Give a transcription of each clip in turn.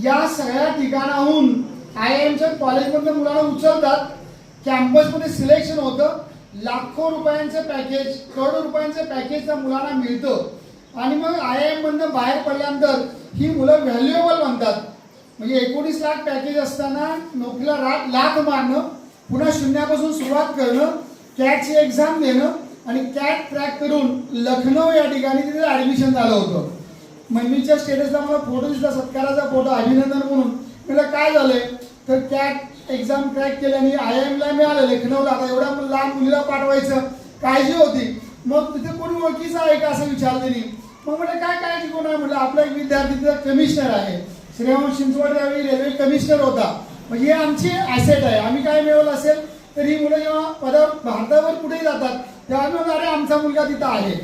या सगळ्या ठिकाणाहून IIMच्या कॉलेजमधल्या मुलांना उचलतात, कॅम्पसमध्ये सिलेक्शन होतं, लाखो रुपयांचं पॅकेज, करोडो रुपयांचं पॅकेज त्या मुलांना मिळतं आणि मग IIM मधनं बाहेर पडल्यानंतर ही मुलं व्हॅल्युएबल बनतात. म्हणजे 19 लाख पॅकेज असताना नोकरीला लाथ मारणं, पुन्हा शून्यापासून सुरुवात करणं, कॅटची एक्झाम देणं आणि कॅट क्रॅक करून लखनौ या ठिकाणी तिथे ॲडमिशन झालं होतं. मम्मीच्या स्टेटसला मला फोटो दिसला, सत्काराचा फोटो, अभिनंदन म्हणून. म्हटलं काय झालंय, तर कॅट एक्झाम क्रॅक केल्याने IIMला मिळालं लखनौला. आता एवढ्या लहान मुलीला पाठवायचं काळजी होती. मग तिथे कोणी ओळखीचं आहे का असं विचारलं त्यांनी. मग म्हटलं काय काळजी कोण आहे, म्हटलं आपला एक विद्यार्थी तिथं कमिशनर आहे, श्रीराम शिंदवाड त्यावेळी रेल्वे कमिशनर होता. म्हणजे ही आमची ॲसेट आहे. आम्ही काय मिळवलं असेल तर ही मुलं जेव्हा पदावर भारतावर कुठेही जातात तेव्हा मग अरे आमचा मुलगा तिथं आहे.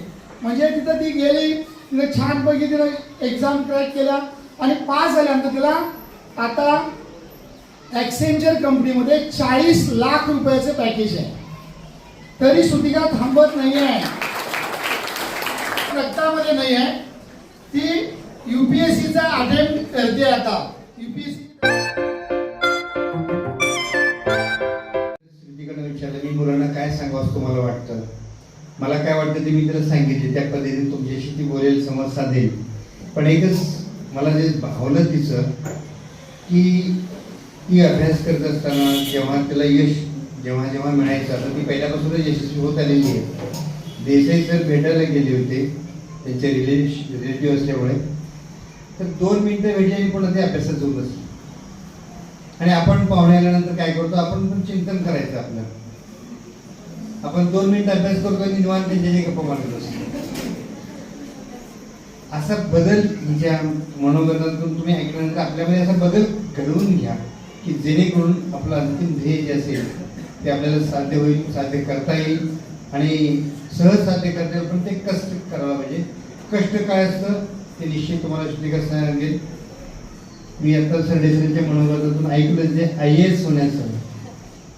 म्हणजे तिथं ती गेली, तिथं छानपैकी तिनं एक्झाम क्रॅक केल्या आणि पास झाल्यानंतर तिला आता ॲक्सेंचर कंपनीमध्ये 40 लाख रुपयाचं पॅकेज आहे. तरी सुतिका थांबत नाही आहे, रक्तामध्ये नाही आहे. ती UPSCचा अटेम्प्ट करते आता. UPSC विचारलं मी मुलांना काय सांगावं तुम्हाला वाटतं, मला काय वाटतं ते मी त्याला सांगितले, त्या पद्धतीने तुमच्याशी ती बोलेल, संवाद साधेल. पण एकच मला जे भावलं तिचं की ती अभ्यास करत असताना जेव्हा त्याला यश जेव्हा मिळायचं, आता ती पहिल्यापासूनच यशस्वी होत आलेली आहे. देसाई सर भेटायला गेले होते त्यांचे रिलेटिव्ह असल्यामुळे, तर 2 मिनिटं भेटली पण ते अभ्यासात जाऊन बसले. आणि आपण पाहुणे आल्यानंतर काय करतो, आपण पण चिंतन करायचं आपलं. आपण 2 मिनिट अभ्यास करतो आणि निवांत त्यांच्याशी गप्पा मारत असतो. असा बदल हिच्या मनोगतातून तुम्ही ऐकल्यानंतर आपल्यामध्ये असा बदल घडवून घ्या की जेणेकरून आपलं अंतिम ध्येय जे असेल ते आपल्याला साध्य होईल, साध्य करता येईल आणि सहज साध्य करता येईल. पण ते कष्ट करायला पाहिजे. कष्ट काय असतं ते निश्चित तुम्हाला श्रुतिका सांगेल. मी आता सरदेसाईंच्या मनोगतातून ऐकलं जे IAS होण्याचं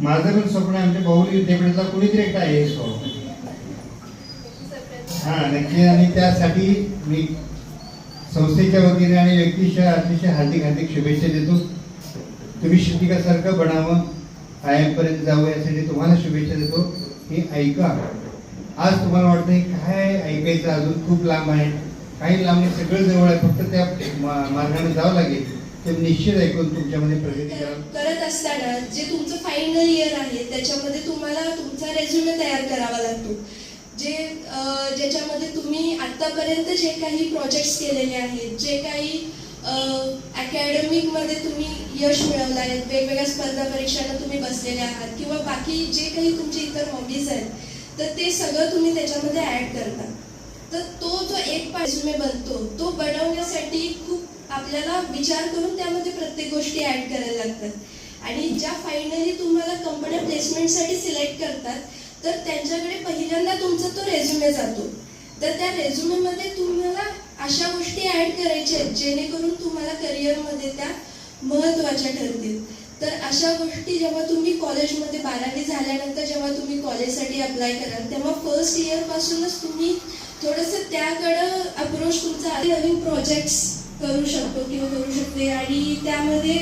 माझं पण स्वप्न आहे. आमच्या बाहुली विद्यापीठाचा कोणीतरी एकटा IAS व्हावं. नक्की. आणि त्यासाठी मी संस्थेच्या वतीने आणि व्यक्तीच्या अतिशय हार्दिक शुभेच्छा देतो. तुम्ही श्रुतिकासारखं बनावं, IIM पर्यंत जावं यासाठी तुम्हाला शुभेच्छा देतो. हे ऐका. आज तुम्हाला वाटतं काय ऐकायचं, अजून खूप लांब आहे, काही लांब नाही, सगळं जवळ आहे, फक्त त्या मार्गाने जावं लागेल. तर निश्चित ऐकून तुमच्यामध्ये प्रगती करत असताना जे तुमचं फायनल इयर आहे त्याच्यामध्ये तुम्हाला तुमचा रेझ्युमे तयार करावा लागतो. ज्याच्यामध्ये तुम्ही आतापर्यंत जे काही प्रोजेक्ट्स केलेले आहेत, जे काही अकॅडमिकमध्ये तुम्ही यश मिळवलं आहे, वेगवेगळ्या स्पर्धा परीक्षांना तुम्ही बसलेले आहात किंवा बाकी जे काही तुमचे इतर हॉबीज आहेत, तर ते सगळं तुम्ही त्याच्यामध्ये ॲड करता. तर तो जो एक रेझ्युमे बनतो, तो बनवण्यासाठी खूप आपल्याला विचार करून त्यामध्ये प्रत्येक गोष्टी ॲड करायला लागतात. आणि ज्या फायनली तुम्हाला कंपन्या प्लेसमेंटसाठी सिलेक्ट करतात तर त्यांच्याकडे पहिल्यांदा तुमचा तो रेझ्युमे जातो. तर त्या रेझ्युमेमध्ये तुम्हाला अशा गोष्टी ॲड करायच्या आहेत जेणेकरून तुम्हाला करिअरमध्ये त्या महत्त्वाच्या ठरतील. तर अशा गोष्टी जेव्हा तुम्ही कॉलेजमध्ये 12वी झाल्यानंतर जेव्हा तुम्ही कॉलेजसाठी अप्लाय कराल तेव्हा फर्स्ट इयरपासूनच तुम्ही थोडंसं त्याकडं अप्रोच तुमचा नवीन प्रोजेक्ट्स करू शकतो किंवा करू शकते. आणि त्यामध्ये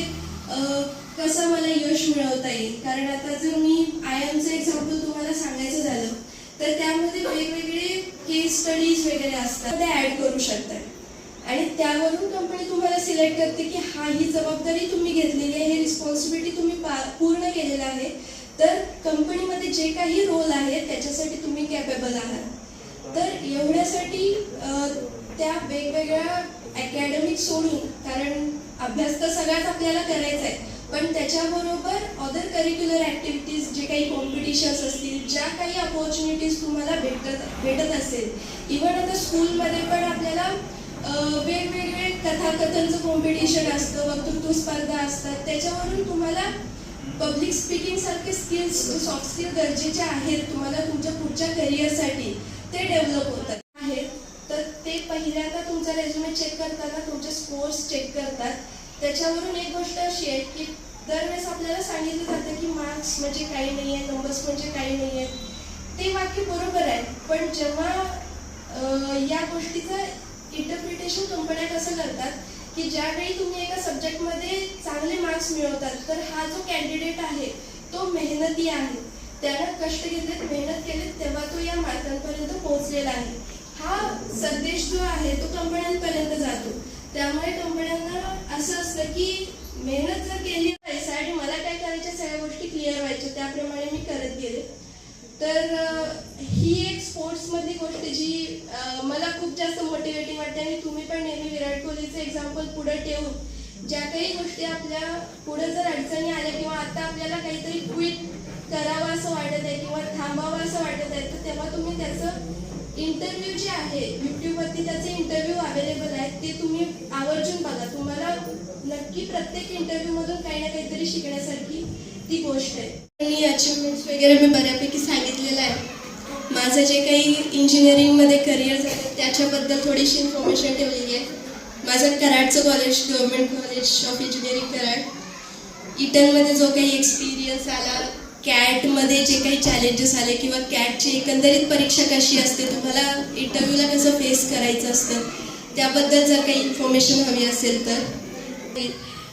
कसं मला यश मिळवता येईल, कारण आता जर मी IIMचं एक्झाम्पल तुम्हाला सांगायचं झालं तर त्यामध्ये वेगवेगळे केस स्टडीज वगैरे असतात, ते ॲड करू शकतात आणि त्यावरून कंपनी तुम्हाला सिलेक्ट करते की ही जबाबदारी तुम्ही घेतलेली आहे, ही रिस्पॉन्सिबिलिटी तुम्ही पूर्ण केलेलं आहे, तर कंपनीमध्ये जे काही रोल आहे त्याच्यासाठी तुम्ही कॅपेबल आहात. तर एवढ्यासाठी त्या वेगवेगळ्या अकॅडमिक सोडून, कारण अभ्यास तर सगळ्याच आपल्याला करायचा आहे, पण त्याच्याबरोबर अदर करिक्युलर ॲक्टिव्हिटीज, जे काही कॉम्पिटिशन्स असतील, ज्या काही अपॉर्च्युनिटीज तुम्हाला भेटत असेल, इव्हन आता स्कूलमध्ये पण आपल्याला वेगवेगळे कथाकथनचं कॉम्पिटिशन असतं, वक्तृत्व स्पर्धा असतात, त्याच्यावरून तुम्हाला पब्लिक स्पीकिंगसारखे स्किल्स, सॉफ्ट स्किल गरजेचे आहेत तुम्हाला तुमच्या पुढच्या करिअरसाठी, ते डेव्हलप होतात आहेत. तर ते पहिल्यांदा तुमचा रेझ्युमे चेक करताना तुमचे स्कोर्स चेक करतात. त्याच्यावरून एक गोष्ट अशी आहे की दरवेळेस आपल्याला सांगितलं जातं की मार्क्स म्हणजे काही नाही आहे, नंबर्स म्हणजे काही नाही आहे. ते वाक्य बरोबर आहे, पण जेव्हा या गोष्टीचं इंटरप्रिटेशन कंपन्या कसं करतात की ज्यावेळी तुम्ही एका सब्जेक्टमध्ये चांगले मार्क्स मिळवतात तर हा जो कॅन्डिडेट आहे तो मेहनती आहे, त्यानं कष्ट घेतलेत, मेहनत केलीत, तेव्हा तो या मार्कांपर्यंत पोहोचलेला आहे. हा संदेश जो आहे तो कंपन्यांपर्यंत जातो. त्यामुळे कंपन्यांना असं असतं की मेहनत जर केली आणि मला काय करायच्या सगळ्या गोष्टी क्लिअर व्हायच्या, त्याप्रमाणे मी करत गेले. तर ही एक स्पोर्ट्समधली गोष्ट जी मला खूप जास्त मोटिवेटिंग वाटते आणि तुम्ही पण नेहमी विराट कोहलीचं एक्झाम्पल पुढे ठेवून ज्या काही गोष्टी आपल्या पुढे जर अडचणी आल्या किंवा आता आपल्याला काहीतरी क्विट करावं असं वाटत आहे किंवा थांबावं असं वाटत आहे, तर तेव्हा तुम्ही त्याचं इंटरव्ह्यू जे आहे यूट्यूबवरती त्याचे इंटरव्ह्यू अवेलेबल आहेत, ते तुम्ही आवर्जून बघा. तुम्हाला नक्की प्रत्येक इंटरव्ह्यूमधून काही ना काहीतरी शिकण्यासारखी ती गोष्ट आहे. आणि अचिव्हमेंट्स वगैरे मी बऱ्यापैकी सांगितलेलं आहे. माझं जे काही इंजिनिअरिंगमध्ये करिअर झालं त्याच्याबद्दल थोडीशी इन्फॉर्मेशन ठेवलेली आहे. माझं कराडचं college, government college of engineering Karad, इटनमध्ये जो काही एक्सपिरियन्स आला, कॅटमध्ये जे काही चॅलेंजेस आले किंवा कॅटची एकंदरीत परीक्षा कशी असते, तुम्हाला इंटरव्ह्यूला कसं फेस करायचं असतं, त्याबद्दल जर काही इन्फॉर्मेशन हवी असेल तर.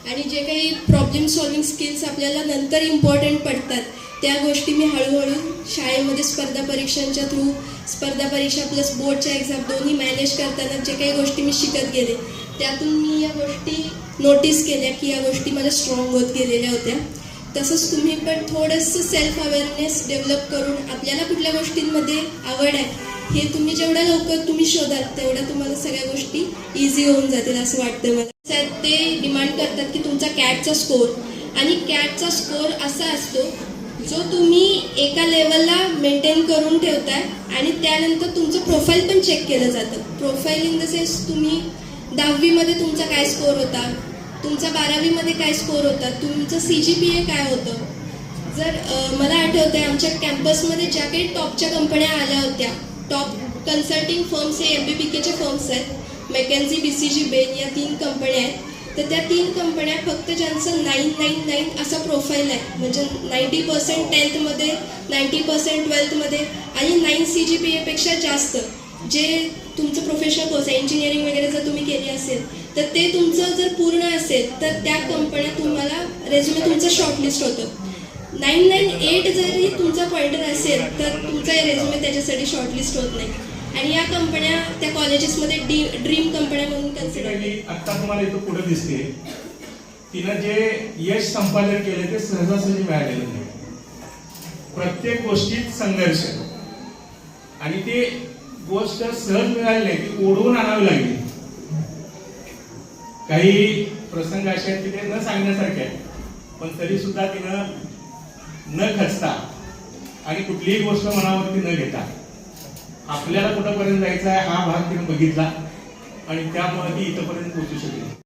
आणि जे काही प्रॉब्लेम सॉल्विंग स्किल्स आपल्याला नंतर इम्पॉर्टंट पडतात त्या गोष्टी मी हळूहळू शाळेमध्ये स्पर्धा परीक्षांच्या थ्रू, स्पर्धा परीक्षा प्लस बोर्डच्या एक्झाम दोन्ही मॅनेज करताना जे काही गोष्टी मी शिकत गेले त्यातून मी या गोष्टी नोटीस केल्या की या गोष्टी माझ्या स्ट्रॉंग होत गेलेल्या होत्या. तसंच तुम्ही पण थोडंसं सेल्फ अवेअरनेस डेव्हलप करून आपल्याला कुठल्या गोष्टींमध्ये आवड आहे हे तुम्ही जेवढ्या लवकर तुम्ही शोधाल तेवढ्या तुम्हाला सगळ्या गोष्टी इझी होऊन जातील असं वाटतं मला. ते डिमांड करतात की तुमचा कॅटचा स्कोर, आणि कॅटचा स्कोर असा असतो जो तुम्ही एका लेवलला मेंटेन करून ठेवताय आणि त्यानंतर तुमचं प्रोफाईल पण चेक केलं जातं. प्रोफाईल इन द सेन्स तुम्ही 10वीमध्ये तुमचा काय स्कोर होता, तुमचा 12वीमध्ये काय स्कोर होता, तुमचं CGPA काय होतं. जर मला आठवतं आहे आमच्या कॅम्पसमध्ये ज्या काही टॉपच्या कंपन्या आल्या होत्या, टॉप कन्सल्टिंग फर्म्स हे MBBKचे फर्म्स आहेत, मेकॅन्झी, BCG, बेन या 3 कंपन्या आहेत. तर त्या 3 कंपन्या फक्त ज्यांचं 999 असा प्रोफाईल आहे, म्हणजे 90% 10thमध्ये, 90% 12thमध्ये आणि 9 CGPAपेक्षा जास्त जे तुमचं प्रोफेशनल कोर्स आहे, इंजिनिअरिंग वगैरे जर तुम्ही केली असेल तर ते तुमचं जर पूर्ण असेल तर त्या कंपन्या तुम्हाला रेझ्युमे तुमचं शॉर्टलिस्ट होतं. 998 जरी तुमचा पॉइंटर असेल तर तुमचा रेझ्युमे त्याच्यासाठी शॉर्टलिस्ट होत नाही. आणि या कंपन्या त्या कॉलेजेसमध्ये ड्रीम कंपन्या म्हणून कन्सिडर केली. आता तुम्हाला इथं पुढे दिसते तिनं जे यश संपादन केलं ते सहजासहजी मिळालेलं नाही. प्रत्येक गोष्टीत संघर्ष, आणि ते गोष्ट सहज मिळाली नाही, ती ओढवून आणावी लागली. काही प्रसंग असे आहेत की ते न सांगण्यासारखे आहेत, पण तरी सुद्धा तिनं न खचता आणि कुठलीही गोष्ट मनावरती न घेता आपल्याला कुठंपर्यंत जायचं आहे हा भाग तिने बघितला आणि त्यामुळे ती इथंपर्यंत पोहोचू शकली.